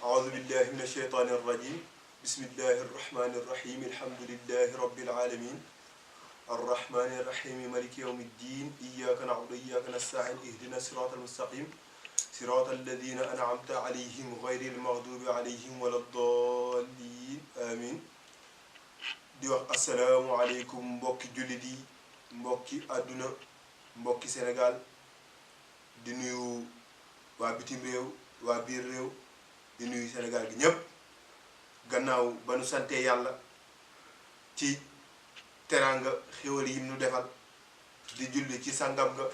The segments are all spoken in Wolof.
أعوذ بالله من الشيطان الرجيم بسم الله الرحمن الرحيم الحمد لله رب العالمين الرحمن الرحيم مالك يوم الدين إياك نعبد وإياك نستعين اهدنا الصراط المستقيم صراط الذين أنعمت عليهم غير المغضوب عليهم ولا الضالين آمين di wax asalaamualeykum mbokki jullit yi mbokki àdduna mbokki Sénégal di nuyu waa bitim réew waa biir réew di nuyu Sénégal gi ñépp gannaaw ba nu sante yàlla ci teraanga xéwal yi nu defal di julli ci sangam nga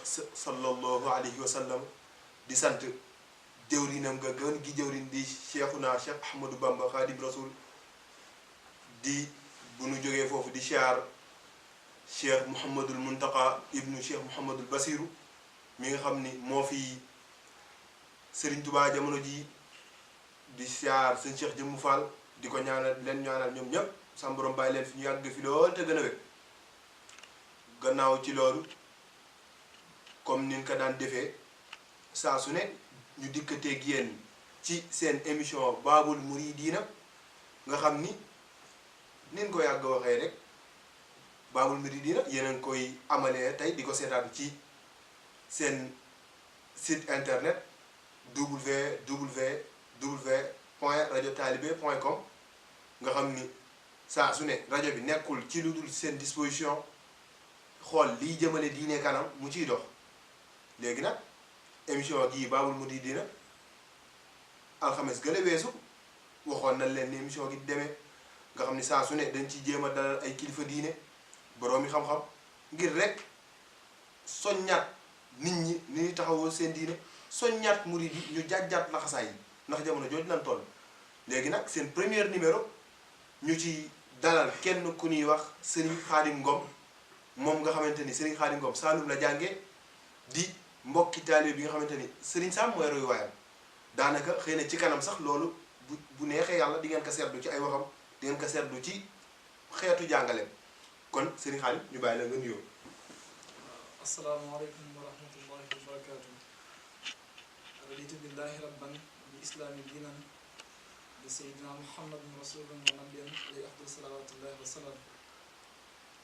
sallallahu alayhi wa sallam di sant jëwrinam nga gën gi jëwrin di Cheikhuna Cheikh Ahmadou Bamba Khadim Rasoul di bu nu jógee foofu di siyaar Cheikh Mouhamadul Muntaka ibnu Cheikh Mouhamadul Basiru mi nga xam ni moo fi Serigne Touba jamono ji di siyaar sëñ Cheikh Jëmmu Fall di ko ñaanal leen ñaanal ñoom ñëpp sam borom bàyyi leen fi ñu yàgg fi lool te gën a wér gannaaw ci loolu comme nin ko daan defee saa su ne ñu dikkateeg yéen ci seen émission Baabul Muridiina nga xam ni nin ko yàgg waxee rek Baabul Muridiina yéen a ngi koy amalee tey di ko seetaan ci seen site internet www.radiotalibe.com nga xam ni saa su ne rajo bi nekkul ci lu dul seen disposition xool liy jëmale diine kanam mu ciy dox léegi nag émission gii Baabul Muridiina alxames gële weesu waxoon nañ leen ni émission gi demee nga xam ni saa su ne dañ ci jéem a dalal ay kilifa diine boroomi xam-xam ngir rek soññaat nit ñi ni ñuy taxawoo seen diine soññaat murid yi ñu jàjjaat laxasaay yi ndax jamono jooju lan toll léegi nag seen premier numéro ñu ci dalal kenn ku ñuy wax Serigne Khadim Ngom moom nga xamante ni Serigne Khadim Ngom Saalum la jàngee di mbokki taalibe bi nga xamante ni Serigne Sam mooy roy waayam daanaka xëy na ci kanam sax loolu bu neexee yàlla di ngeen ko seetlu ci ay waxam di ngeen ko seetlu ci xeetu jàngaleem kon Serigne Khadim ñu bàyyi la nga nuyoo. asalaamaaleykum wa rahmatullahi wa barakaatu. raditu billahi rabban bi islaami diinan bi sayyidina muhammadin rasulun wa nabiyan alayhi afdal salawatullahi wa salaam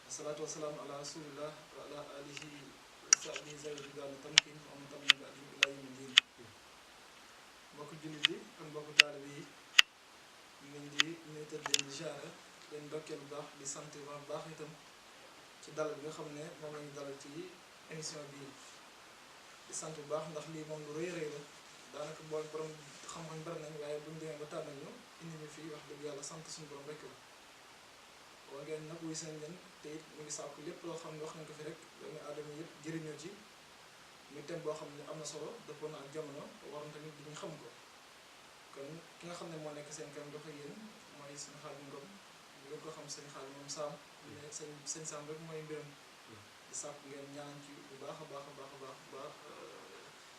wasalaatu wasalaam ala rasulillah wa ala alihi wa sahbihi zawi ridwaan tamkin wa man tabi'ahum bi ihsaanin ila yawmi diin. mbokku jullit yi ak mbokku taalibe yi ñu ngi di nuyu te leen di jaare leen ndokkeel bu baax di sant bu baax itam ci dalal bi nga xam ne moom lañu dalal ci émission bi di sant bu baax ndax lii moom lu rëy rëy la daanaka bool borom xam-xam bari nañ waaye buñu demee ba tànnal ñu indi ñu fii wax dëgg yàlla sant suñu borom rek la waa ngeen nag wuy seen leen te it mu ngi sàkku lépp loo xam ne wax nañ ko fi rek doomu aadama yëpp jëriñoo ci muy thème boo xam ne am na solo dëppoo na ak jamono waroon tamit di ñu xam ko kon ki nga xam ne moo nekk seen kanam dafa yéen mooy seen Khadim Ngom ñu ko xam seen Khadim moom Sam mais seen Sam rek mooy mbiram di sàkk ngeen ñaan ci bu baax a baax a baax a baax ba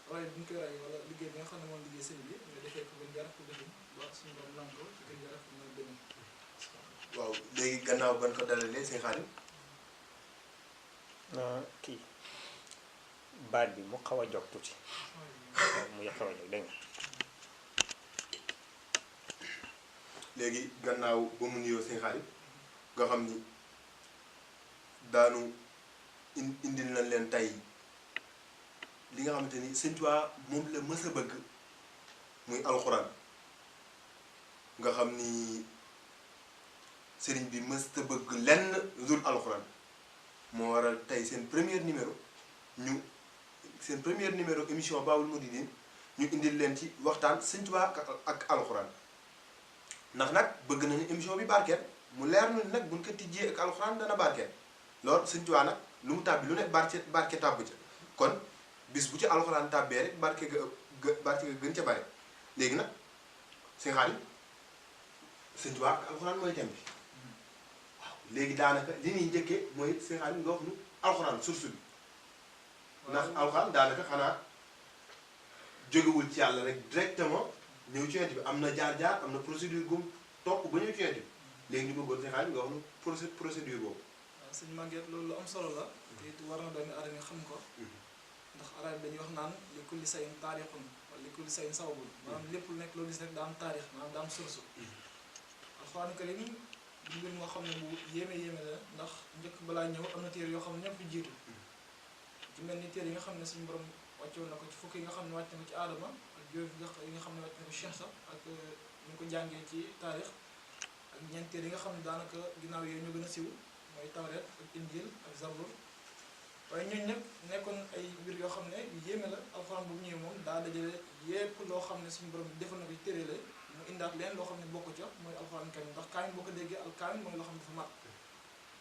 roy bu ñu koy roy wala liggéey bi nga xam ne moom liggéey sëñ bi nga defee ko gën jaar ko defee ba suñu borom nangu ko ci gën jaar ko mën a demee. waaw léegi gannaaw ban ko dalalee seen Khadim. kii baat bi mu xaw a jog tuuti mu xaw a jog dégg nga. léegi gannaaw ba mu nuyoo seen Khadim nga xam ni daanu indil nañ leen tey li nga xamante ni Sëñ Tuubaa moom la mës a bëgg muy alxuraan nga xam ni sëriñ bi mës a bëgg lenn dul alxuraan moo waral tey seen premier numéro émission Baabul Muridiina ñu indil leen ci waxtaan Sëñ Tuubaa ak alxuraan ndax nag bëgg nañu émission bi barkeel mu leer nu nag buñ ko tijjee ak alxuraan dana barkeel loolu Sëñ Tuubaa nag lu mu tàbbi lu ne barke tàbb ca kon bis bu ci alxuraan tàbbee rek barke ga gën ca bare léegi nag seen Khadim Sëñ Tuubaa ak alxuraan mooy thème bi waaw léegi daanaka li ñuy njëkkee mooy seen Khadim nga wax nu alxuraan source bi ndax alxuraan daanaka xanaa jógewul ci yàlla rek directement ñëw ci yonent bi am na jaar-jaar am na procédure gum topp ba ñëw ci yonent bi léegi ñu bëggoon seen Khadim nga wax nu procédure boobu. waaw sëñ Maguette loolu lu am solo la te it war na doomi aadama xam ko ndax arab dañuy wax naan li kulli sayin taarixun wala li kulli sayin sababun maanaam lépp lu nekk loo gis rek daa am taarix maanaam daa am source. alxuraan karim du mbir moo xam ne bu yéeme la ndax njëkk balaa ñëw am na téere yoo xam ne ñëpp jiitu ci mel ni téere yi nga xam ne suñu borom wàccoon na ko ci fukk yi nga xam ne wàcc na ko ci aadama ak juróom yi nga xam ne wàcc na ko Cheikh sax ak ñu ko jàngee ci taarix ak ñeent téere yi nga xam ne daanaka ginnaaw yooyu ñoo gën a siiw mooy tawreet ak injil ak zabur waaye ñooñu nag nekkoon ay mbir yoo xam ne yu yéeme la alxuraan bu ñëwee moom daa dajale yépp loo xam ne suñu borom defal na ko ci téere la mu indaat leen loo xam ne bokk ca mooy alxuraan karim ndax kaamil boo ko déggee al kaamil mooy loo xam ne dafa mat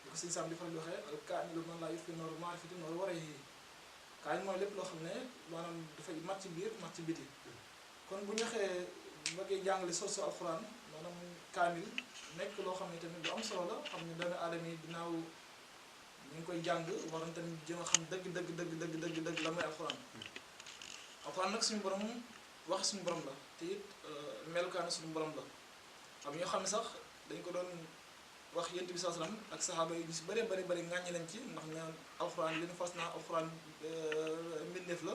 li ko sëñ Sam di faral di waxee al kaamilu man laa yufti nooru maarifati nooru war a yi kaamil mooy lépp loo xam ne maanaam dafay mat ci biir mat ci biti kon bu ñu waxee bëggee jàngale source alxuraan maanaam kaamil nekk loo xam ne tamit lu am solo la xam ne doomu aadama yi ginnaaw ñu ngi koy jàng waroon tamit jëm a xam dëgg la mooy alxuraan. alxuraan nag suñu borom wax suñu borom la te it melukaanu suñu borom la am ñoo xam ne sax dañ ko doon wax yent bi saa salaam ak saxaaba yi ñu si bëri ŋàññi leen ci ndax ñaan alxuraan li ñu fas naa alxuraan mbindeef la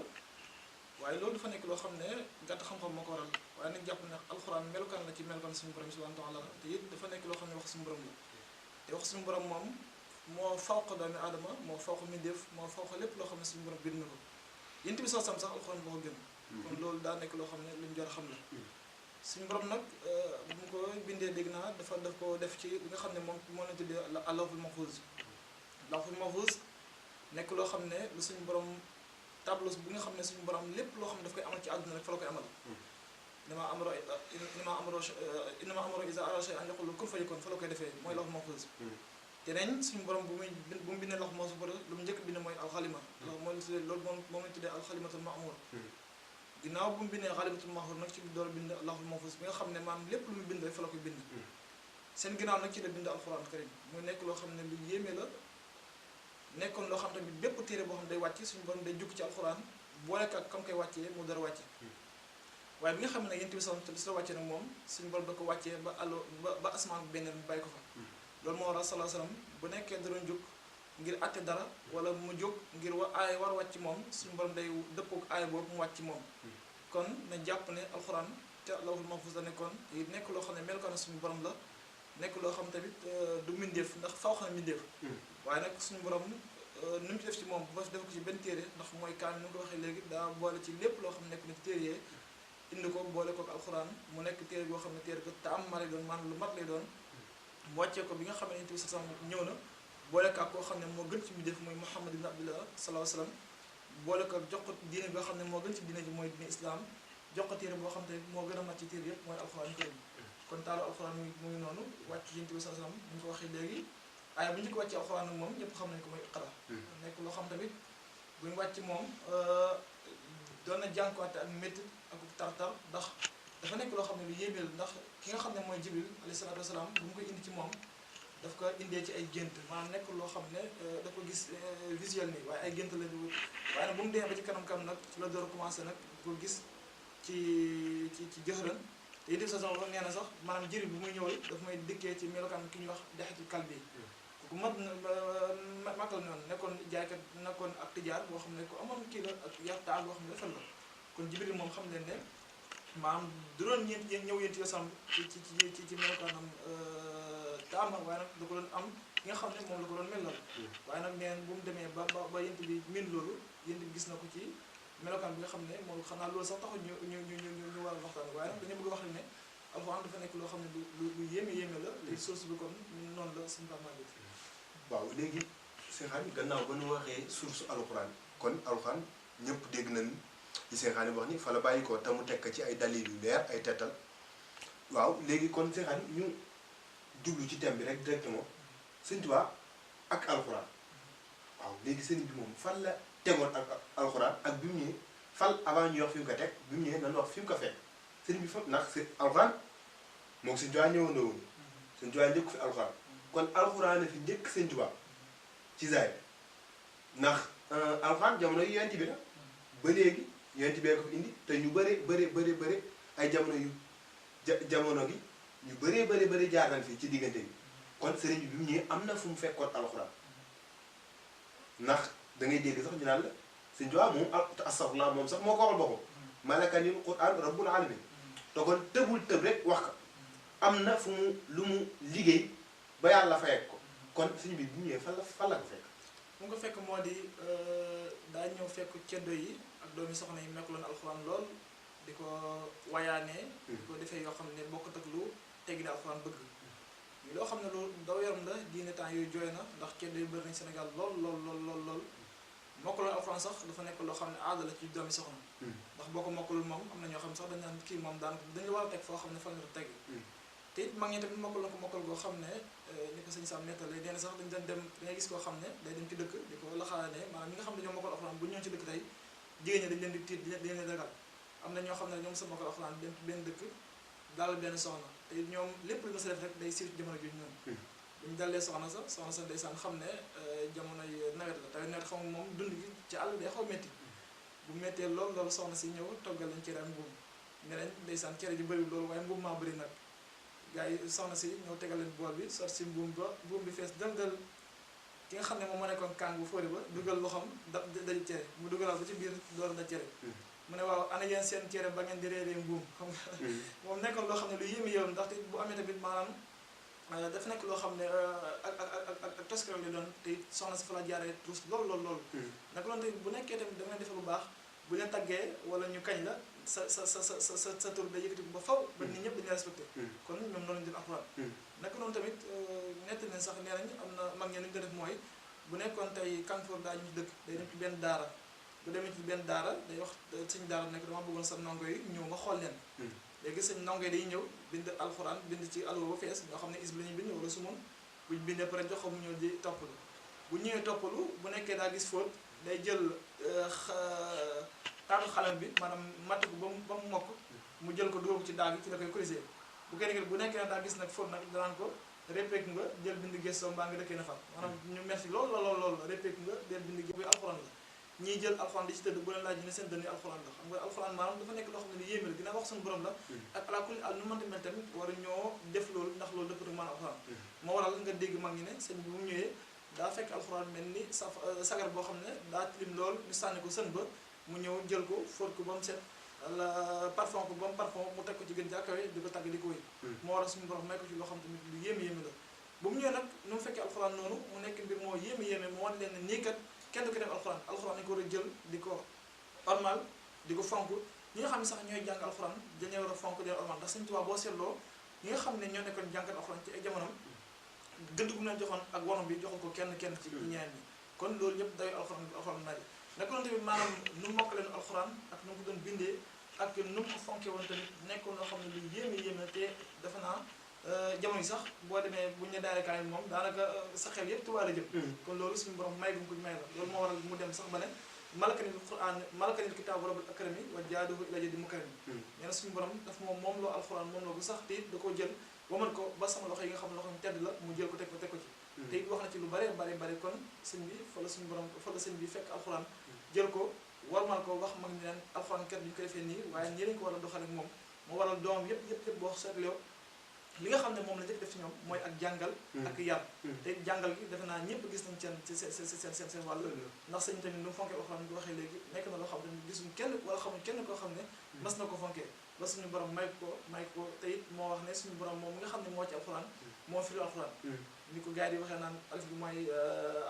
waaye loolu dafa nekk loo xam ne gàtt xam-xam moo ko waral waaye nag jàpp ne alxuraan melukaan la ci melukaan suñu borom subhanahu wa taala te it dafa nekk loo xam ne wax suñu borom la te wax suñu borom moom moo fawq doomi aadama moo fawq mbindeef moo fawq lépp loo xam ne suñu borom bind na ko yent bi saa salaam sax alxuraan boo ko gën kon loolu daa nekk loo xam ne luñu jar a xam la suñu borom nag bu mu ko bindee dégg naa daf ko def ci li nga xam ne moom moo la tuddee lawhul mahfuz lawhul mahfuz nekk loo xam ne lu suñu borom tableau bi nga xam ne suñu borom lépp loo xam ne daf koy amal ci àdduna rek fa la koy amal innama amro iza arada shay'an an yaqula kun fayakun fa la koy defee mooy lawhul mahfuz te nañ suñu borom bu mu bindee lawhul mahfuz lu mu njëkk bind mooy alxalima loolu moom lañ tuddee alxalimatul ma'mur ginnaaw bu mu bindee xalimatul mahfuz nag ci door bind lawhul mahfuz bi nga xam ne maam lépp lu mu bind rek fa la koy bind seen ginnaaw nag ci la bind alxuraan karim mu nekk loo xam ne lu yéeme la nekkoon loo xam tamit bépp téere boo xam ne day wàcc suñu borom day jukki ci alxuraan boole ak kam koy wàccee mu dara wàcce waaye bi nga xam ne yent bi si la wàccee nag moom suñu borom da ko wàccee ba asmaan benn mu bàyyi ko fa loolu moo waral sallallahu alayhi wasallam bu nekkee da doon jóg ngir atte dara wala mu jóg ngir aay war wàcc moom suñu borom day dëppook aay boobu mu wàcc moom kon na jàpp ne alxuraan te lawhul mahfuz la nekkoon te nekk loo xam ne melukaan suñu borom la nekk loo xam tamit du mbindeef ndax faw xam ne mbindeef waaye nag suñu borom nu mu ci def ci moom bu def ko ci benn téere ndax mooy kaamil nu ko waxee léegi daa boole ci lépp loo xam ne nekk na ci téere yee indi ko boole ko ak alxuraan mu nekk téere boo xam ne téere ko te am ma lay doon maanaam lu mat lay doon mu wàccee ko bi nga xam ne yonent bi sax ñëw na boole ko ak koo xam ne moo gën ci mbindeef mooy Muhammad ibn Abdullah sallallahu alayhi wasallam boole ko jox ko diine bi nga xam ne moo gën ci diine ji mooy diine islam jox ko téere boo xam ne moo gën a mat ci téere yëpp mooy alxuraan karim kon taalu alxuraan mu ngi noonu wàcc yonent bi sallallahu alayhi wasallam ñu ko waxee léegi aaya bu ñu ko wàccee alxuraan nag moom ñëpp xam nañ ko mooy iqra nekk loo xam tamit buñu wàcc moom doon na jànkuwante ak métti ak tartar ndax dafa nekk loo xam ne lu yéeme la ndax ki nga xam ne mooy Jibril alayhi salaatu wasalaam bu mu koy indi ci moom daf ko indee ci ay gént maanaam nekk loo xam ne da ko gis visuel nii waaye ay gént la di waaye nag bu mu demee ba ci kanam nag ci la door a commencé nag ko gis ci jëxëran te yéen sa sax nee na sax maanaam Jibril bu muy ñëwal daf may dikkee ci melokaan ki ñuy wax dexetul kalbi ku mat matal noonu nekkoon jaaykat nekkoon ak tijaar boo xam ne ko amoon kii la ak yartaal boo xam ne defal la kon Jibril moom xam leen ne maanaam du doon ñëw yéen sam ci melokaanam taama waaye nag da ko doon am ki nga xam ne moom la ko doon melal waaye nag neen bu mu demee ba yent bi min loolu yent bi gis na ko ci melokaan bi nga xam ne moom xam naa loolu sax taxul ñu war a waxtaan waaye nag dañu bëgg wax ne alxuraan dafa nekk loo xam ne lu yéeme la te source bi kon noonu la suñu baax bi waaw léegi seen xarit gannaaw ba nu waxee source alxuraan kon alxuraan ñëpp dégg nañ li seen xarit wax ni fa la bàyyi ko te mu tekk ci ay dalil yu leer ay tettal waaw léegi kon seen xarit ñu jublu ci thème bi rek directement Sëñ Tuubaa ak alxuraan waaw léegi sëriñ bi moom fan la tegoon ak alxuraan ak bi mu ñëwee fan avant ñu wax fi mu ko teg bi mu ñëwee nan wax fi mu ko fekk sëriñ bi fa ndax alxuraan moom Sëñ Tuubaa ñëwandoo woon Sëñ Tuubaa njëkk fi alxuraan kon alxuraan a fi njëkk Sëñ Tuubaa ci zaay ndax alxuraan jamono yu yonent bi la ba léegi yonent bee ko fi indi te ñu bëri ay jamono yu jamono gi ñu bëri jaar nañ fii ci diggante bi kon sëriñ bi mu ñëwee am na fu mu fekkoon alxuraan ndax da ngay dégg sax ñu naan la Sëñ Tuubaa moom astafurlah moom sax moo ko waxal boppam malakanil Qur'an rabbul alamin te kon tëbul tëb rek wax ko am na fu mu lu mu liggéey ba yàlla fayek ko kon sëñ bi bu ñëwee fan la ko fekk. mu ko fekk moo di daa ñëw fekk ceddo yi ak doomi soxna yi mekkloon alxuraan lool di ko wayaanee di ko defee yoo xam ne bokkut ak lu teggi ne alxuraan bëgg loo xam ne lu daw yaram la diine temps yooyu jooy na ndax ceddo yu bëri nañ Sénégal lool mokkaloon alxuraan sax dafa nekk loo xam ne aada la ci doomi soxna ndax boo ko mokkalul moom am na ñoo xam sax dañ naan kii moom daanaka dañu war a teg foo xam ne fan nga teg te it mag ñi tamit mokkaloon ko mokkal goo xam ne ni ko sëñ Sam nettalee nee na sax dañ dem da ngay gis koo xam ne day dem ci dëkk di ko laxaane maanaam ñi nga xam ne ñoo mokkal alxuraan bu ñëw ci dëkk tey jigéen ñi dañ leen di tiit dañ leen di ragal am na ñoo xam ne ñoom sa mokkal alxuraan dem ci benn dëkk daal benn soxna te ñoom lépp lu ma sa def rek day siiw ci jamono jooju ñoom bu ñu dalee soxna sa ndeysaan xam ne jamonoy nawet la tawit nawet xam moom dund gi ci àll day xaw métti bu méttee loolu soxna si ñëw toggal lañ cere ak mbuum ne nañ ndeysaan cere ji bëri loolu waaye mbuum maa bëri nag gars yi soxna si ñëw tegal leen bool bi sot si mbuum bi fees dëngal ki nga xam ne moom moo nekkoon kàng bu fóori ba dugal loxoom daju cere mu dugalaat ba ci biir door na cere mu ne waaw ana yéen seen cere ba ngeen di reeree mbuum xam nga moom nekkoon loo xam ne lu yéeme yow ndaxte bu amee tamit maanaam dafa nekk loo xam ne ak toskare li doon te soxna si fa la jaaree tuus lool naka loolu tamit bu nekkee tamit da nga defee bu baax bu leen taggee wala ñu kañ la sa tur day yëkkati ba faw ba nit ñëpp dañuy respecté kon ñoom noonu lañu def alxuraan naka noonu tamit nett nañ sax nee nañ am na mag ñe lu ñu ko def mooy bu nekkoon tey kanfoor daa ñu dëkk day dem ci benn daara bu demee ci benn daara day wax suñ daara nekk dama bëggoon sa ndongo yi ñëw nga xool leen léegi sëñ ndongo yi day ñëw bind alxuraan bind ci alwa ba fees ñoo xam ne is bi la ñuy bind wala sumun buñ bindee pare jox ko mu ñëw di toppalu bu ñëwee toppalu bu nekkee daa gis fóot day jël taatu xalam bi maanaam matt ko ba mu mokk mu jël ko dugal ko ci daal gi ci la koy corriger bu kenn bu nekkee ne daa gis nag fóot nag danaan ko répék nga jël bind gëstoo mbaa nga dëkkee na fan maanaam ñu merci lool répék nga jël bind gi alxuraan la ñiy jël alxuraan di ci tëdd bu leen laaj ne seen dënn alxuraan la xam nga alxuraan maanaam dafa nekk loo xam ne lu yéeme la dina wax suñu borom la ak ala kulli al nu mënti mel tamit war a ñoo def loolu ndax loolu dëppatu maanaam alxuraan moo waral nga dégg mag ñi ne sëñ bi bu mu ñëwee daa fekk alxuraan mel ni sagar boo xam ne daa tilim lool ñu sànni ko sën ba mu ñëw jël ko fóot ko ba mu set parfum ko ba mu parfum mu teg ko ci gën jàkkawe di ko tàgg di ko wéy moo waral suñu borom may ko ci loo xam tamit lu yéeme la bu mu ñëwee nag nu mu fekkee alxuraan noonu mu nekk mbir moo yéeme mu wan leen ne nii kat kenn du ko def alxuraan nañu ko war a jël di ko ormal di ko fonk ñi nga xam ne sax ñooy jàng alxuraan dañoo war a fonk di ormal ndax Sëñ Tuubaa boo seetloo ñi nga xam ne ñoo nekkoon jàngat alxuraan ci ay jamonoom gëdd gu mu leen joxoon ak warom bi joxul ko kenn ci ñeneen ñi kon loolu yëpp day alxuraan naaj naka noonu tamit maanaam nu mu mokk leen alxuraan ak nu mu ko doon bindee ak nu mu ko fonkee woon tamit nekkoon loo xam ne lu yéeme te dafa naa jamono yi sax boo demee buñu ne daare kaay moom daanaka sa xel yëpp Tuubaa la jëm kon loolu suñu borom may gum ko may la loolu moo waral mu dem sax ba ne malakanil Qur'an malakanil kitaabu rabbul akrami wa jaaduhu ila jadi mukarami nee na suñu borom daf moom loo alxuraan moom loo bu sax te it da koo jël waman ko ba sama loxo yi nga xam ne loxo ñu tedd la mu jël ko teg ko ci te it wax na ci lu bare kon sëñ bi fa la suñu borom fa la sëñ bi fekk alxuraan jël ko warmal ko wax mag ñi neen alxuraan kat bi ñu ko defee nii waaye ñi lañ ko war a doxal ak moom moo waral doom yëpp boo seetloo li nga xam ne moom la njëkk def ci ñoom mooy ak jàngal ak yar te jàngal gi defe naa ñëpp gis nañ seen wàll ndax sëñ tamit nu mu fonkee alxuraan ñu ko waxee léegi nekk na loo xam ne gisuñ kenn wala xamuñ kenn koo xam ne mas na ko fonkee ba suñu borom may ko te it moo wax ne suñu borom moom mi nga xam ne moo ci alxuraan moo firi alxuraan ni ko gars yi di waxee naan alif bi mooy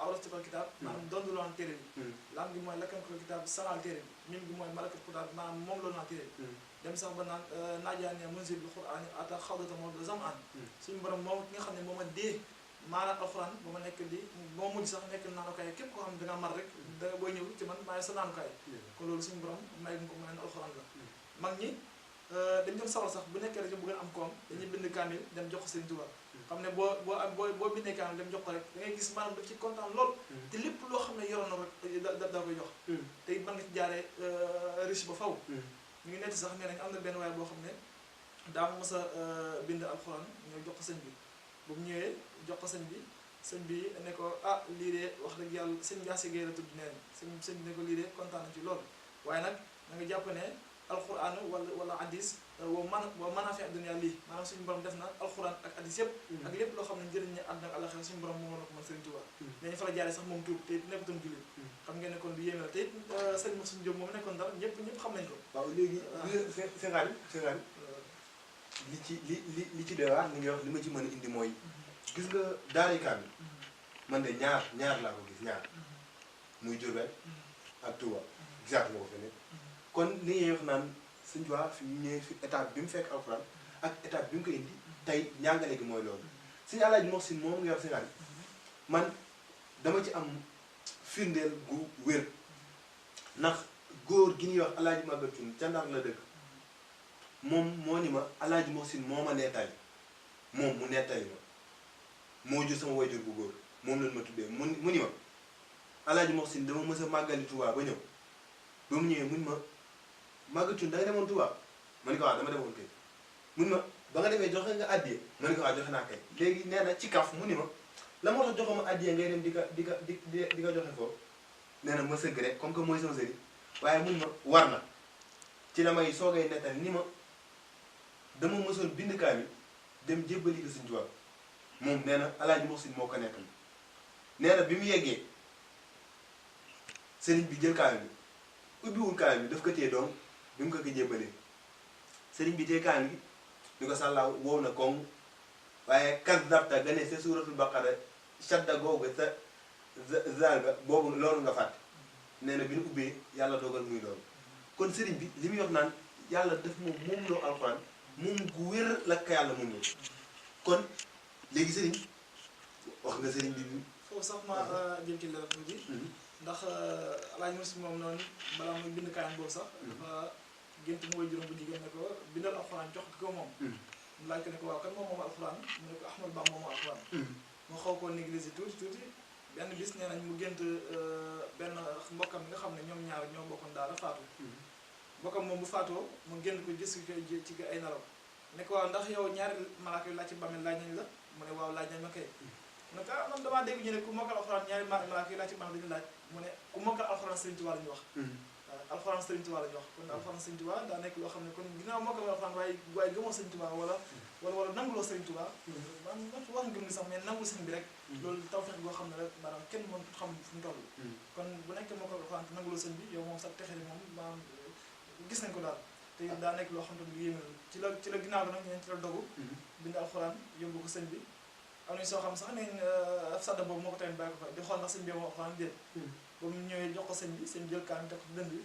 awratul kitaab maanaam dondu loon téere bi lam gi mooy lakkam ko kitaab sanal téere bi mim gi mooy malakat kitaab maanaam moom loolu naan téere bi dem sax ba naan naajaane munzil bi qur'aan ata xawdata moom da zam an suñu borom moom ki nga xam ne moo ma dee maanaam alxuraan ba ma nekk di moo mujj sax nekk naanukaay képp koo xam ne dangaa mar rek da booy ñëw ci man maay sa naanukaay kon loolu suñu borom may ko may na alxuraan la mag ñi dañ doon sawar sax bu nekkee rek bu ngeen am koom dañuy bind kaamil dem jox ko Sëriñ Tuubaa xam ne boo bindee kaamil dem jox ko rek da ngay gis maanaam daf ci kontaan lool te lépp loo xam ne yoroon na rek da koy jox te it mën nga ci jaaree riche ba faw ñu ngi netti sax nee nañ am na benn waaye boo xam ne daa mos a bind alxuraan ñëw jox ko sëñ bi bu mu ñëwee jox ko sëñ bi ne ko ah lii de wax dëgg yàlla sëñ Ndiasse Gueye la tudd nee na sëñ bi ne ko lii de kontaan na ci loolu waaye nag na nga jàpp ne alxuraan wala hadis wa manaafi dunya lii maanaam suñu borom def na alxuraan ak hadis yëpp ak lépp loo xam ne njëriñ ñi àdduna ak àllaxira suñu borom moom la ko mën Sëriñ Tuubaa dañu fa la jaaree sax moom tuub te nekkutoon jullit xam ngeen ne kon lu yéeme la te it sëñ Moussa Diop moom nekkoon Ndar ñëpp xam nañ ko. waaw léegi Sénégal li ci doy waar li nga wax li ma ci mën a indi mooy gis nga daaray kaamil man de ñaar laa ko gis ñaar muy Diourbel ak Touba gisaat nga ko feneen kon li ngay wax naan Sëñ Tuubaa fi mu ñëwee fi étape bi mu fekk alxuraan ak étape bi mu ko indi tey njàngale gi mooy loolu Sëñ Alaaji Muhsin moom nga wax Sénégal man dama ci am firndeel gu wér ndax góor gi ñuy wax Alaaji Maguette Thioune ca Ndar la dëkk moom moo ni ma Alaaji Muhsin moo ma nettali moom mu nettali ma moo jur sama wayjur bu góor moom lañ ma tuddee mu ni ma Alaaji Muhsin dama mës a màggali Touba ba ñëw ba mu ñëwee mun ma Maguette Thioune da nga demoon Touba ma ni ko waaw dama demoon kay mun ma ba nga demee joxe nga addiye ma ni ko waaw joxe naa kay léegi nee na ci kaf mu ni ma la moo tax joxe ma addiye ngay dem di ka joxe foofu nee na ma sëgg rek comme que mooy sama sëriñ waaye mun ma war na ci la may soogay nettali ni ma dama mësoon bind kaamil dem jébbali ko Sëñ Tuubaa moom nee na Alaaji Muhsin moo ko nekkal nee na bi mu yeggee sëriñ bi jël kaamil bi ubbiwul kaamil bi daf ko téye doom bi mu ko jébbalee sëriñ bi téye kaamil bi di ko sàllaaw wow na koŋ waaye kazzabta ga ne sa suuratul baqara shadda googu sa zaal ga boobu loolu nga fàtte nee na bi ñu ubbee yàlla dogal muy loolu kon sëriñ bi li muy wax naan yàlla daf moom loo alxuraan moom gu wér la ko yàlla moom loo kon léegi sëriñ wax nga sëriñ bi foofu sax ma jëm ci leeral tuuti ndax Alaaji Muhsin moom noonu balaa muy bind kaayam boobu sax dafa gént mu woy juróom bu jigéen ne ko bindal alxuraan jox ko moom mu laaj ko ne ko waaw kan moom alxuraan mu ne ko Ahmadu Bamba moom alxuraan moo xaw koo négliger tuuti benn bis nee nañ mu gént benn mbokkam bi nga xam ne ñoom ñaar ñoo bokkoon daara faatu mbokkam moom bu faatoo mu génn ko gis ci ay nelaw ne ko waaw ndax yow ñaari malaaka yu laaj ci bàmmeel laaj nañ la mu ne waaw laaj nañ ma kay mu ne ko man damaa dégg ñu ne ku mokkal alxuraan ñaari malaaka yu laaj ci bàmmeel dañu laaj mu ne ku mokkal alxuraan Sëriñ Tuubaa la ñu wax alxuraan Sëriñ Tuubaa la ñu wax kon alxuraan Sëriñ Tuubaa daa nekk loo xam ne kon ginnaaw mokkal alxuraan waaye gëmoo Sëriñ Tuubaa wala nanguloo Sëriñ Tuubaa man wax ngëm ni sax mais nangul sëriñ bi rek loolu tawfeex goo xam ne rek maanaam kenn mën xam fu mu toll kon bu nekkee mokkal alxuraan te nanguloo sëriñ bi yow moom sax texe ni moom maanaam gis nañ ko daal te daa nekk loo xam ne lu yéeme ci la ginnaaw bi nag ñeen ci la dogu bind alxuraan yóbbu ko sëñ bi am nañu soo xam sax neñ sadda boobu moo ko tamit bàyyi ko fa di xool ndax sëñ bi moom alxuraan déet ba mu ñëwee jox ko sëñ bi sëñ jël kaan teg ko dënd bi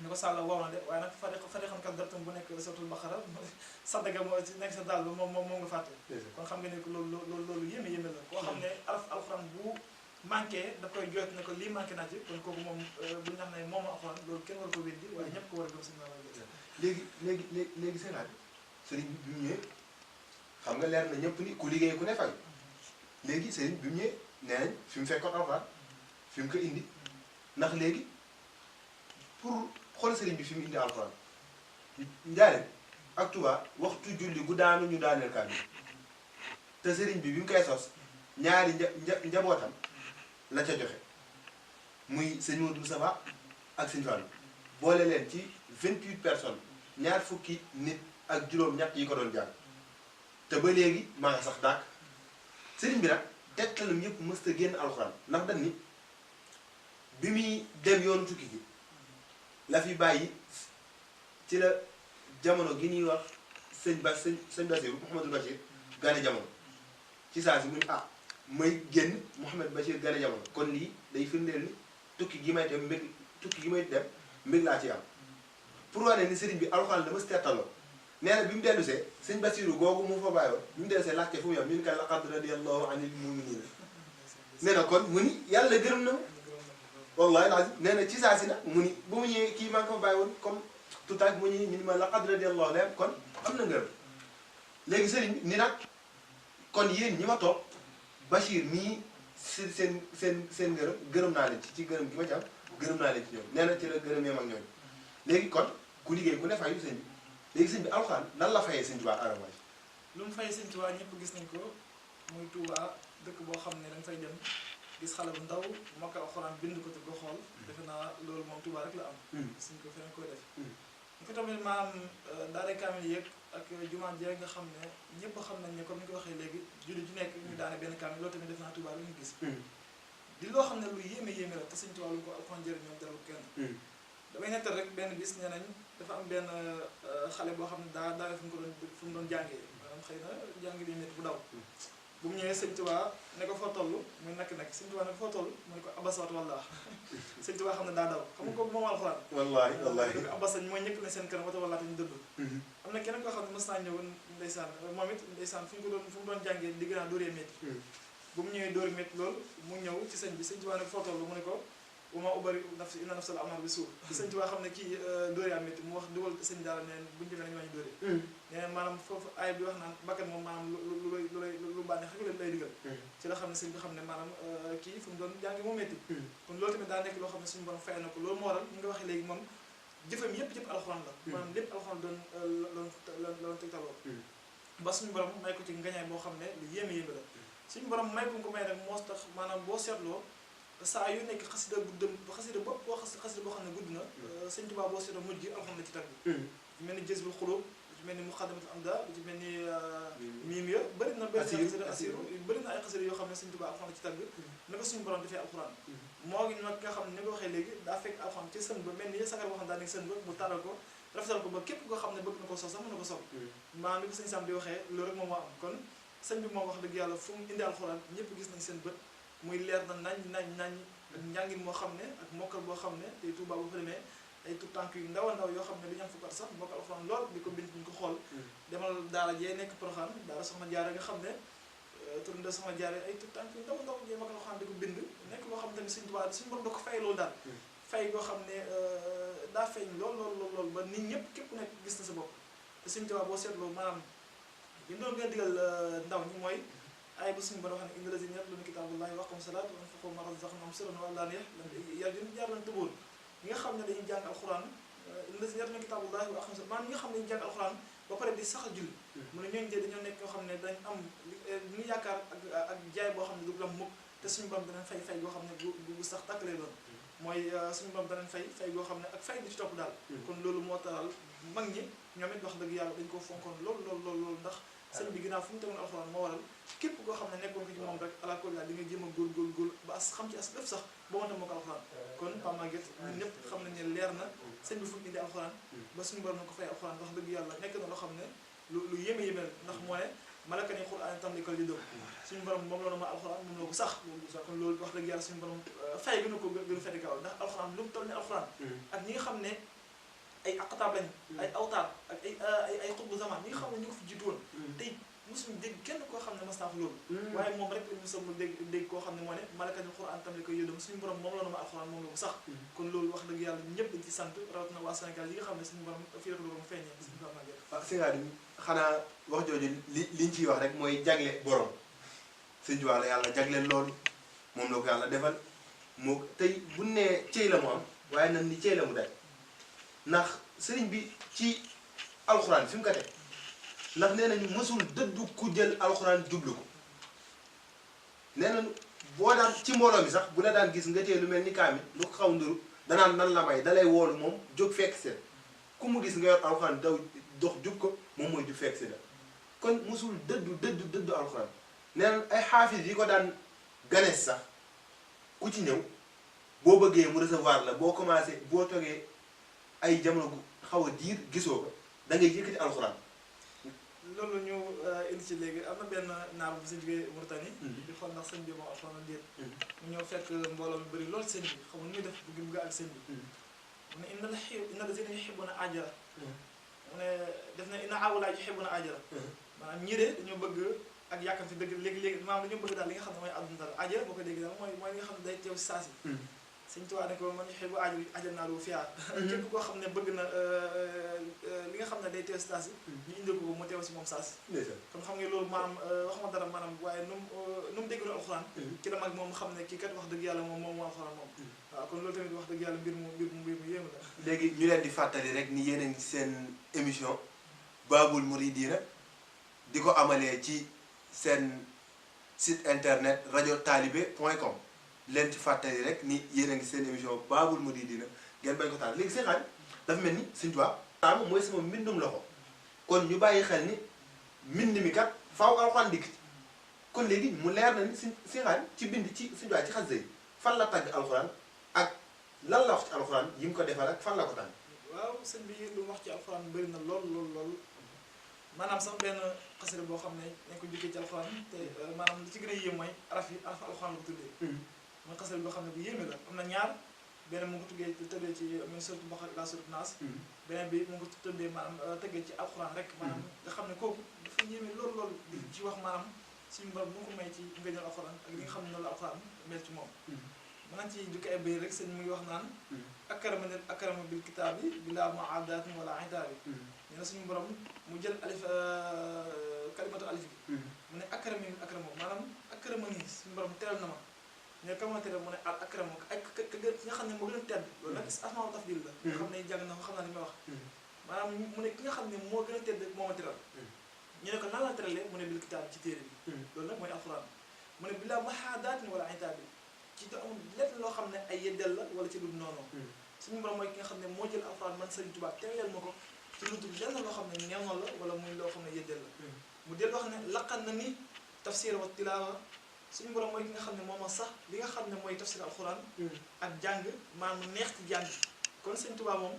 ni ko sàlla wow na de waaye nag fari xam kat dartam bu nekk suratul baqara sadda ga moo ci nekk sa daal ba moom nga fàtte kon xam nga ne loolu yéeme la koo xam ne alxuraan bu manqué da koy jot ne ko lii manqué naa ci kon kooku moom bu ñu wax ne moom alxuraan loolu kenn war ko weddi waaye ñëpp ko war a gëm sëñ léegi Sénégal sëriñ bi mu ñëwee xam nga leer na ñëpp ni ku liggéey ku ne fay léegi sëriñ bi mu ñëwee nee nañ fi mu fekkoon alxuraan fi mu ko indi ndax léegi pour xool sëriñ bi fi mu indi alxuraan Njaaréem ak Touba waxtu julli gu daanu ñu daaneel kaamil te sëriñ bi mu koy sos ñaari njabootam la ca joxe muy sëñ Modou Moustapha ak sëñ Fallou boole leen ci 28 personnes ñaar fukki nit ak juróom-ñett yi ko doon jàng te ba léegi maa nga sax dàq sëriñ bi nag tegtalam yëpp mësta génn alxuraan ndax dañ ni bi muy dem yoonu tukki gi la fi bàyyi ci la jamono gi ñuy wax sëñ Basiru Mouhamadou Bachir gane jamono ci saa si mu ni may génn Mouhamed Bachir gane jamono kon lii day firndeel ni tukki gi may dem mbég laa ci am pour wane ni sëriñ bi alxuraan dama si tettaloo nee na bi mu dellusee sëñ Basiru googu mu fa bàyyoon bi mu dellusee laajte fu mu yam ñu ni kay laqad radiyallahu anil mu'minina nee na kon mu ni yàlla gërëm na ma wallahi lazim nee na ci saa si nag mu ni ba mu ñëwee kii maa ngi ko bàyyi woon comme tout à mu ñëwee ñu ni ma laqad radiyallahu leen kon am na ngërëm léegi sëriñ bi ni nag kon yéen ñi ma toog Bachir mii seen gërëm naa leen ci gërëm gi ma ci am gërëm naa leen ci ñoom nee na ci la gërëm yam ak ñooñu léegi kon ku liggéey ku ne fayu sëñ bi léegi sëñ bi alxuraan nan la fayee sëñ Tuubaa aramage lu mu fayee sëñ Tuubaa ñëpp gis nañ ko muy Tuubaa dëkk boo xam ne dañ fay dem gis xale bu ndaw mokkal alxuraan bind ko te ko xool defe naa loolu moom Tuubaa rek la am suñ ko feneen koy def ñu ko tamit maanaam daara kaamil yeeg ak jumaan jeeg nga xam ne ñëpp xam nañ ne comme ni ko waxee léegi julli ju nekk ñu daane benn kaamil loolu tamit defe naa Tuubaa la ñu gis di loo xam ne lu yéeme la te Sëñ Tuubaa lu ko alxuraan jëriñ ñoom dara kenn damay nettal rek benn bis nee nañ dafa am benn xale boo xam ne daa fu mu doon jàngee maanaam xëy na jàngi bi métti bu daw bu mu ñëwee Sëñ Tuubaa ne ko foo toll muy nakk Sëñ Tuubaa ne ko foo toll mu ne ko abasat wallah Sëñ Tuubaa xam ne daa daw xam nga ko moom alxuraan wallaahi ko abasa mooy ñëpp ne seen kanam wata wallaa te ñu dëdd am na keneen koo xam ne mës naa ñëw ndeysaan moom it ndeysaan fu mu doon jàngee di gën a dóoree métti bu mu ñëwee dóor métti loolu mu ñëw ci sëñ bi Sëñ Tuubaa ne ko foo toll mu ne ko wama ubari nafsi inna nafsal amar bi suur Sëñ Tuubaa xam ne kii dóoree am métti mu wax dugal sëñ daal neen buñu demee nañu wàññi dóoree nee maanaam foofu aay bi wax naan bakkan moom maanaam lu bànneex rek lay digal ci la xam ne sëñ bi xam ne maanaam kii fu mu doon jàngi moo métti kon loolu tamit daa nekk loo xam ne suñu borom fay na ko loolu moo waral ñu nga waxee léegi moom jëfam yëpp alxuraan la maanaam lépp alxuraan doon tegtaloo ba suñu borom may ko ci ngañaay boo xam ne lu yéeme la suñu borom may ko may rek moo tax maanaam boo seetloo saa yu nekk xasida bopp xasida boo xam ne gudd na Sëñ Tuubaa boo seetloo mujj gi alxuraan la ci tagg lu mel ni Jazbul Xuluub lu ci mel ni Muqaddamatul Amda lu ci mel ni miim ya bëri na asiru bëri na ay xasida yoo xam ne Sëñ Tuubaa alxuraan la ci tagg na ko suñu borom defee alxuraan moo ngi nag nga xam ne ni nga waxee léegi daa fekk alxuraan ci sën ba mel ni sagar boo xam ne daa nekk sën ba mu taral ko rafetal ko ba képp koo xam ne bëgg na ko sol sax mën na ko sol maa ni ko sëñ Sam di waxee loolu rek moom moo am kon sëñ bi moom wax dëgg yàlla fu mu indi alxuraan ñëpp gis nañ seen bët muy leer na nañ ak njàngin moo xam ne ak mokkal boo xam ne tey Tuubaa bu fa demee ay tout tànk yu ndaw a ndaw yoo xam ne du ñu am fukkat sax mokkal alxuraan lool di ko bind ñu ko xool demal daara jee nekk Poroxaan daara Soxna Jaara nga xam ne turunda Soxna Jaara ay tout tànk yu ndaw jee mokkal alxuraan di ko bind nekk loo xam ne tamit Sëñ Tuubaa suñu borom da ko fay loolu daal fay goo xam ne daa feeñ lool ba nit ñëpp képp nekk gis na sa bopp te Sëñ Tuubaa boo seetloo maanaam bi doon gën a digal ndaw ñi mooy ay bu suñu borom wax ne inna lazina yatluuna kitaaballahi wa aqaamu salaata wa anfaqu mimmaa razaqnaahum sirran wa alaaniyatan yarjuuna tijaaran tabuur ñi nga xam ne dañuy jàng alxuraan inna lazina yatluuna kitaaballahi wa aqaamu salaata maanaam ñi nga xam ne dañuy jàng alxuraan ba pare di saxal julli mu ne ñooñu de dañoo nekk ñoo xam ne dañ am ñu yaakaar ak jaay boo xam ne du lam mukk te suñu borom danañ fay goo xam ne bu sax tàkk lay doon mooy suñu borom danañ fay goo xam ne ak fay di ci topp daal kon loolu moo taral mag ñi ñoom it wax dëgg yàlla dañ ko fonkoon loolu ndax sëñ bi ginnaaw fu mu tegoon alxuraan moo waral képp koo xam ne nekkoon ko ci moom rek ala kulli di nga jéem a góor ba xam ci as def sax ba mënta moo ko alxuraan kon Pape Maguette ñun ñëpp xam nañ ne leer na sëñ bi fu mu indi alxuraan ba suñu borom na ko fay alxuraan wax dëgg yàlla nekk na loo xam ne lu yéeme ndax moo ne malaka ni xuraan tam li ko li doom suñu borom moom loolu ma alxuraan moom la ko sax kon loolu wax dëgg yàlla suñu borom fay gënu ko gënu fedi kaw ndax alxuraan lu mu toll ni alxuraan ak ñi nga xam ne ay aqtaab lañ ay awtaar ak ay xutbu zaman ñi nga xam ne ñu ko fi jiitu woon tey mosuñu dégg kenn koo xam ne mas naa wax loolu waaye moom rek lañu soog dégg koo xam ne moo ne malakatul Qur'an tam li koy yóddam suñu borom moom la na ma alxuraan moom la ko sax kon loolu wax dëgg yàlla ñëpp dañ ci sant rawatina waa Sénégal yi nga xam ne suñu borom fii rek loolu mu feeñee suñu borom màggee waaw sëñ Xaadim xanaa wax jooju liñ ciy wax rek mooy jagle borom sëñ Tuubaa la yàlla jagleel loolu moom la ko yàlla defal moo tey bu nee cey la mu am waaye nag ni cey la mu daj ndax sëriñ bi ci alxuraan fi mu ko teg ndax nee nañu mësul dëddu ku jël alxuraan jublu ko nee nañu boo daan ci mbooloo mi sax bu la daan gis nga tee lu mel ni kaamil lu ko xaw nduru danaan nan la may dalay woolu moom jóg fekk seen ku mu gis nga yor alxuraan daw dox jub ko moom mooy ju fekk si la kon mësul dëddu alxuraan nee nañu ay xaafis yi ko daan ganees sax ku ci ñëw boo bëggee mu recevoir la boo commencé boo toogee ay jamono gu xaw a diir gisoo ko da ngay yëkkati alxuraan. loolu ñu indi ci léegi am na benn naar bu si jógee Mauritanie di xool ndax sëñ bi moom alxuraan la déet mu ñëw fekk mbooloo mi bëri loolu sëñ bi xamul nu muy def bëgg ak sëñ bi mu ne inna lazina yuhibbuna ajra mu ne def na inna haa'ulaa'i yuhibbuna ajra maanaam ñii de dañoo bëgg ak yàkkamti dëgg léegi maanaam dañoo bëgg daal li nga xam ne mooy àdduna daal ajra boo ko dégg daal mooy li nga xam ne day teew si saa si Sëñ Tuubaa ne ko man yuhibbu ajranaahu fiihaa képp koo xam ne bëgg na li nga xam ne day teew si taas yi ñu indil ko mu teew si moom saas kon xam nga loolu maanaam waxuma dara maanaam waaye nu mu dégg alxuraan ci la mag moom xam ne kii kat wax dëgg yàlla moom alxuraan moom waaw kon loolu tamit wax dëgg yàlla mbir mu yéemu la léegi ñu leen di fàttali rek ni yéen a ngi seen émission Baabul Muridiina di ko amalee ci seen site internet rajo talibé.com leen ci fàttali rek ni yéen a ngi seen émission Baabul Muridiina ngeen bañ ko taal léegi seen xaaj dafa mel ni Sëñ Tuubaa taamu mooy sama mbindum loxo kon ñu bàyyi xel ni mbind mi kat faaw alxuraan dikk kon léegi mu leer na ni si xaaj ci bind ci Sëñ Tuubaa ci xasida yi fan la tagg alxuraan ak lan la wax ci alxuraan yi mu ko defal ak fan la ko tànn. waaw sëñ bi lu mu wax ci alxuraan bëri na lool maanaam sax benn xasida boo xam ne dañ ko jógee ci alxuraan te maanaam li ci gën a yéem mooy araf alxuraan la ko tuddee. mooy xasida boo xam ne bu yéeme la am na ñaar beneen mu ngi ko tëddee ci min suratul Baqara ila suratul Naas. beneen bi mu ngi ko tëddee maanaam tëggee ci alxuraan rek. maanaam nga xam ne kooku dafa yéeme lool di ci wax maanaam suñu borom bu ko may ci ngëneel alxuraan ak li nga xam ne noonu la alxuraan mel ci moom. mën nañ ci jukki ay bëy rek sëñ mu ngi wax naan akrama bil kitaabi bilaa muaadatin wala itaabi nee na suñu borom mu jël alif kalimatu alif bi mu ne akrami maanaam akrama nii suñu borom teral na ma ne ka ma teral mu ne al akrama ak ki nga xam ne moo gën a tedd loolu nag asmaa tafdil la nga xam ne jàng na ko xam naa li may wax maanaam mu ne ki nga xam ne moo gën a tedd moo ma teral ñu ne ko nan la teralee mu ne bil kitaab ci téere bi loolu nag mooy alxuraan mu ne bilaa muaadatin wala itaabi ci te amul lépp loo xam ne ay yeddeel la wala ci lu noonu suñu borom mooy ki nga xam ne moo jël alxuraan man Sëriñ Tuubaa teeleel ma ko ci lu dul lenn loo xam ne neewoon la wala muy loo xam ne yeddeel la mu del wax ne laqan na ni tafsir wa tilaawa suñu borom mooy ki nga xam ne moom sax li nga xam ne mooy tafsir alxuraan ak jàng maanaam mu neex ci jàng kon Sëriñ Tuubaa moom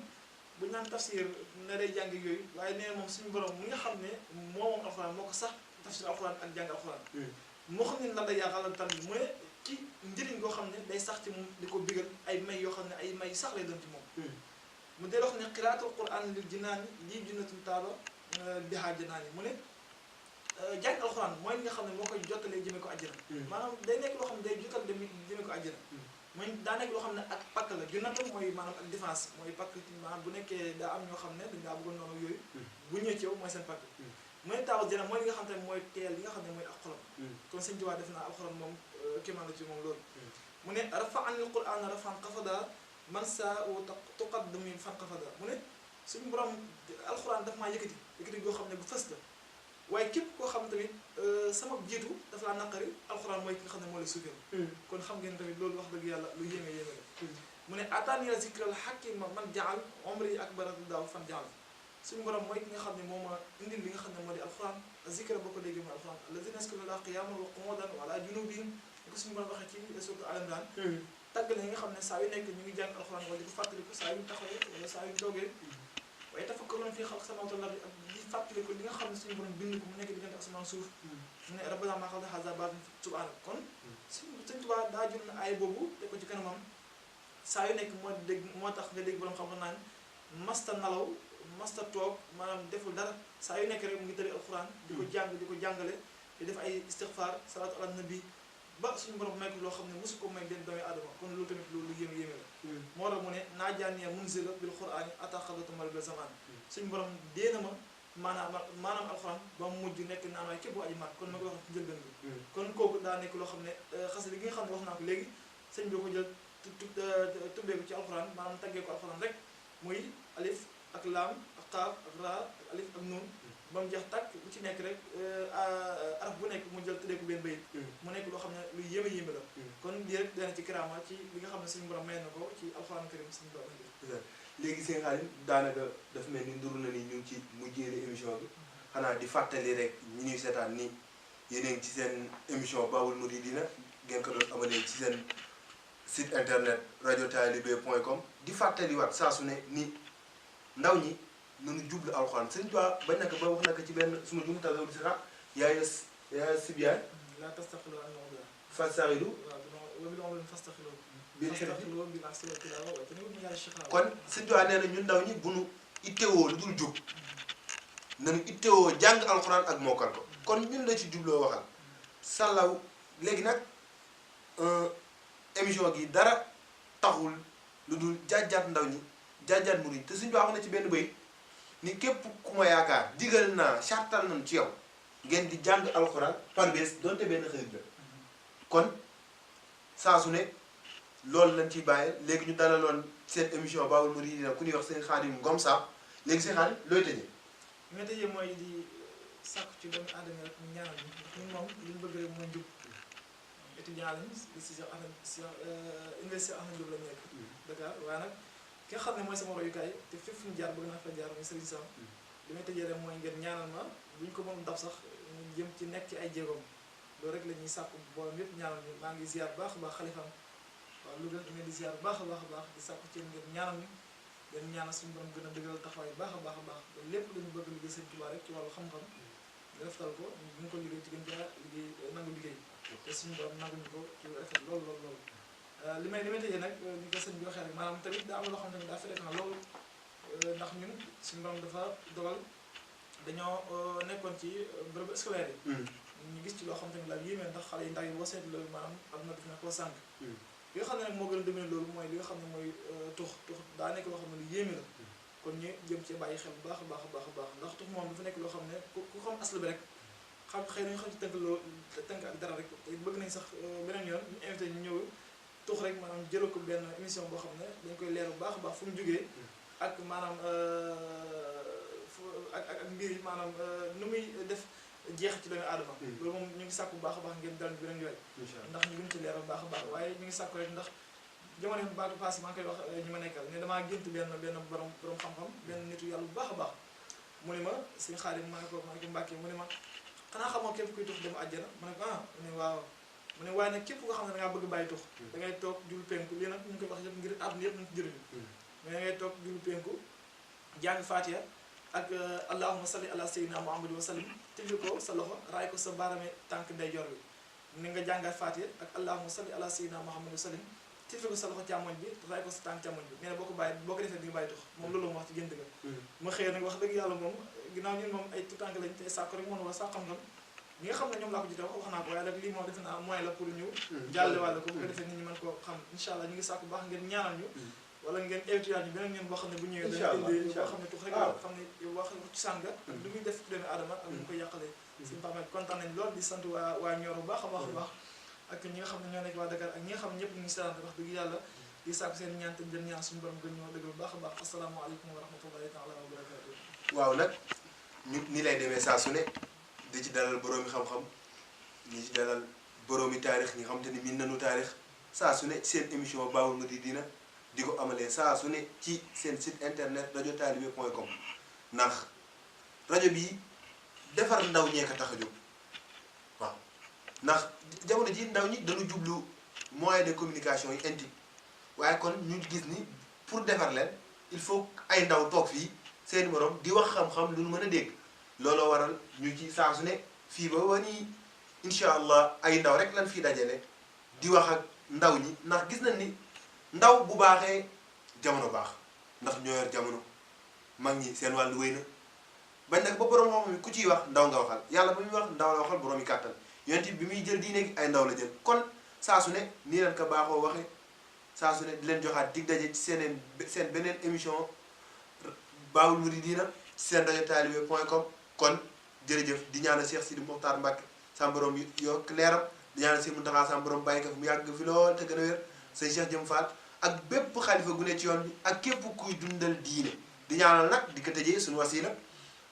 buñu naan tafsir na day jàng yooyu waaye nee moom suñu borom mi nga xam ne moom alxuraan moo ko sax tafsir alxuraan ak jàng alxuraan moo xam ne lan la yaakaar tan bi mu ne ci njëriñ goo xam ne day sax ci moom di ko bigal ay may yoo xam ne ay may sax lay doon ci moom mu dee wax ne qiraatul quraan lil jinaani lii junnatul taaba bihaa jinaani mu ne jàng alxuraan mooy li nga xam ne moo koy jottalee jëmee ko àjjana maanaam day nekk loo xam ne day jotal dem jëmee ko àjjana mooy daa nekk loo xam ne ak pakk la junnatu mooy maanaam ak défense mooy pakk maanaam bu nekkee daa am ñoo xam ne dañ daa bëggoon noonu yooyu bu ñëwee ci yow mooy seen pakk mu ne taawa jana mooy li nga xam ne mooy teel li nga xam ne mooy ak xolam kon sëñ Tuubaa def naa alxuraan moom kéemaan la ci moom loolu mu ne rafa anil qur'aan rafan qafada man saa u tuqaddami fan qafada mu ne suñu borom alxuraan daf maa yëkkati goo xam ne bu fës la waaye képp koo xam tamit sama jiitu dafa laa naqari alxuraan mooy ki nga xam ne moo lay suufeel kon xam ngeen tamit loolu wax dëgg yàlla lu yéeme la mu ne ataani la zikral hakim man jaal omri akbar daaw fan jaal suñu borom mooy ki nga xam ne moo ma indil li nga xam ne moo di alxuraan zikra boo ko déggee mooy alxuraan allazina yazkuruna qiyaman wa qu'udan wa ala junubihim ni ko suñu borom waxee ci surtout Al Imran tàgg la ñi nga xam ne saa yu nekk ñu ngi jàng alxuraan wala di ko fàttaliku saa yu taxawee wala saa yu toogee waaye tafakkaruuna fii xalqi samaawaati wal ardi ak di fàttaliku li nga xam ne suñu borom bind ko mu nekk diggante asamaan suuf mu ne rabbana maa xalaqta haazaa baatilan subhaanak kon Sëñ Tuubaa daa jël na aay boobu te ko ci kanamam saa yu nekk moo tax nga dégg borom xam-xam naan masta nalaw masta toog maanaam deful dara saa yu nekk rek mu ngi tëri alxuraan di ko jàng di ko jàngale di def ay istixfaar salaatu ala nabi ba suñu borom may ko loo xam ne mosu ko may benn doomi aadama kon loolu tamit loolu yéeme la moo tax mu ne naa jaanee munzila bil qur'aani ataqadatuma bil zaman suñu borom déena ma maanaam alxuraan ba mu mujj nekk naa may képp bu aji mat kon ma koy wax ci njëlbeen bi kon kooku daa nekk loo xam ne xasida gi nga xam ne wax naa ko léegi sëñ bi ko jël tuddee ko ci alxuraan maanaam taggee ko alxuraan rek muy alif ak laam ak xaaf ak raa ak alif ak nuun ba mu jeex tàkk bu ci nekk rek araf bu nekk mu jël tuddee ko benn bayit mu nekk loo xam ne lu yéeme la kon lii rek dana ci kiraama ci li nga xam ne suñu borom may na ko ci alxuraan karim suñu borom léegi seen xaalim daanaka dafa mel ni nduru na ni ñu ngi ci mujjeeli émission bi xanaa di fàttali rek ñi ñuy seetaan ni yéen ci seen émission Babul Mouridina ngeen ko doon amalee ci seen site internet radiotalibé.com di fàttaliwaat saa su ne ni ndaw ñi nanu jublu alxuraan sëñ Tuubaa bañ naka ba wax naka ci benn suma jum tasaw si xa yaaya sibiaan laa tastaxilu an mawda fastaxilu kon sëñ Tuubaa nee na ñun ndaw ñi bu nu ittewoo lu dul jub nanu ittewoo jàng alxuraan ak mokkal ko kon ñun la ci jubloo waxal sàllaw léegi nag émission gi dara taxul lu dul jàjjaat ndaw ñi jàjjaat murid te sëñ Tuubaa wax na ci benn bëy ni képp ku ma yaakaar digal naa sartal nañ ci yow ngeen di jàng alxuraan par bés donte benn xarit la kon saa su ne loolu lañ ciy bàyyi léegi ñu dalaloon seen émission Babul Mouridina ku ñuy wax seen Xaadim Ngom Samb léegi seen Xaadim looy tëjee. li nga tëjee mooy di sàkku ci doomu aadama rek ñu ñaanal ñun moom li ñu bëgg rek mooy njub étudiant lañ si université Ahmadu Diop lañ nekk Dakar waaye nag ki nga xam ne mooy sama royukaay te fépp fu ñu jaar bëgg naa fa jaar muy Serigne Sam li may tëjee rek mooy ngeen ñaanal ma bu ñu ko mën dab sax ñu jëm ci nekk ci ay jéegoom loolu rek la ñuy sàkku mboolem yëpp ñaanal ñu maa ngi ziar baax a baax xalifaam waaw Louga ñu ngi di ziar bu baax a baax di sàkku ci ngeen ñaanal ñu leen ñaanal suñu borom gën a dëgëral taxawaay bu baax a baax ba lépp lu ñu bëgg liggéey Sëriñ Tuubaa rek ci wàllu xam-xam nga deftal ko ñu ngi ko liggéey ci gën jaa liggéey nangu liggéey te suñu borom nanguñu ko ci rafet loolu li may tëjee nag ni ko sëñ bi waxee rek maanaam tamit daa am loo xam ne daa fréquent loolu ndax ñun suñu borom dafa dogal dañoo nekkoon ci bërëbu scolaire yi ñu gis ci loo xam tamit daal yéeme ndax xale yi ndaw yi boo seetlu loolu maanaam am na daf na koo sànq li nga xam ne nag moo gën a dominer loolu mooy li nga xam ne mooy tux daa nekk loo xam ne lu yéeme la kon ñu jëm ci bàyyi xel bu baax a baax ndax tux moom dafa nekk loo xam ne ku xam aslu bi rek xam xëy nañu xam ci tënk ak dara rek bëgg nañ sax beneen yoon ñu invité ñu ñëw tux rek maanaam jëral ko benn émission boo xam ne dañ koy leer bu baax a baax fu mu jógee ak maanaam ak mbir yi maanaam nu muy def jeex ci doomu aadama loolu moom ñu ngi sàkku bu baax a baax ngeen dal beneen yooyu ndax ñu gën ci leer bu baax a baax waaye ñu ngi sàkku rek ndax jamono yi baatu passé maa ngi koy wax ñu ma nekkal ne damaa gént benn borom xam-xam benn nitu yàlla bu baax a baax mu ne ma sëñ Xaadim ma ne ko Mbàkke mu ne ma xanaa xamoo képp kuy tux dem àjjana mu ne ko mu ne waaw mu ne waaye nag képp nga xam ne dangaa bëgg bàyyi tux da ngay toog jublu penku lii nag ñu ngi koy wax yëpp ngir àdduna yëpp nañ ci jëriñu mais da ngay toog jublu penku jàng Faatiha ak allahumma salli ala sayyidina Muhammad wa sallim tifli ko sa loxo raay ko sa baarame tànk ndeyjoor bi ni nga jàngaat Faatiha ak allahumma salli ala sayyidina Muhammad wa sallim tifli ko sa loxo càmmoñ bi raay ko sa tànk càmmoñ bi nee na boo ko defee di nga bàyyi tux moom loolu mu wax ci gént ga ma xëy nag wax dëgg yàlla moom ginnaaw ñun moom ay tutànk lañ te sàkko rek moom wala sa xam-xam ñi nga xam ne ñoom laa ko jotee wax naa ko waaye nag lii moom defe naa moyen la pour ñu jàlle wàlle ko bu ko defee nit ñi mën ko xam incha allah ñu ngi sàkku baax ngeen ñaanal ñu wala ngeen invité ñu beneen ñoon boo xam ne bu ñëwee dañu indi boo xam ne tux rek xam ne wax ci sànga ak lu muy def doomu aadama ak ñu koy yàqalee suñu pamet kontaan nañ lool di sant waa Nioro bu baax a baax ak ñi nga xam ne ñoo nekk waa Dakar ak ñi nga xam ne ñëpp ñu ngi seetaan wax dëgg yàlla di sàkku seen ñaan te den ñaan suñu borom gën ñoo dëgg bu baax a baax asalaamaaleykum wa rahmatullahi taala wa barakatuh waaw nag ñu ni lay demee saa su ne di ci dalal boroomi xam-xam ñi ci dalal boroomi taarix ñi xam te ne min nañu taarix saa su ne seen émission Baol Mouridina di ko amalee saa su ne ci seen site internet radiotalibé.com ndax rajo bii defar ndaw ñee ko tax a jóg waaw ndax jamono ji ndaw ñi dañu jublu moyen de communication yi intime waaye kon ñu gis ni pour defar leen il faut ay ndaw toog fii seeni morom di wax xam-xam lu nu mën a dégg looloo waral ñu ci saa su ne fii ba wani incha allah ay ndaw rek lan fii dajale di wax ak ndaw ñi ndax gis nañ ni ndaw bu baaxee jamono baax ndax ñoo yor jamono mag ñi seen wàllu wéy na bañ nag ba borom xam-xam ku ciy wax ndaw nga waxal yàlla ba muy wax ndaw la waxal borom yi kàttan yonent bi muy jël diine gi ay ndaw la jël kon saa su ne nii leen ko baaxoo waxee saa su ne di leen joxaat dig daje ci seen beneen émission Baol Mouridina ci seen radiotalibé.com kon jërëjëf di ñaanal Cheikh Sidi Mokhtar Mbacke sam borom yokk leeram di ñaanal Cheikh Mountakha sam borom bàyyi ko fi mu yàgg fi lool te gën a wér sëñ Cheikh Jëm Fall ak bépp xalifa gu ne ci yoon bi ak képp kuy dundal diine di ñaanal nag di ko tëjee suñu wasila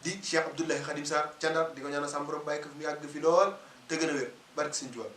di Cheikh Abdoulahi Khadim Sarr ca Ndar di ko ñaanal sam borom bàyyi ko fi mu yàgg fi lool te gën a wér barke Sëñ Tuubaa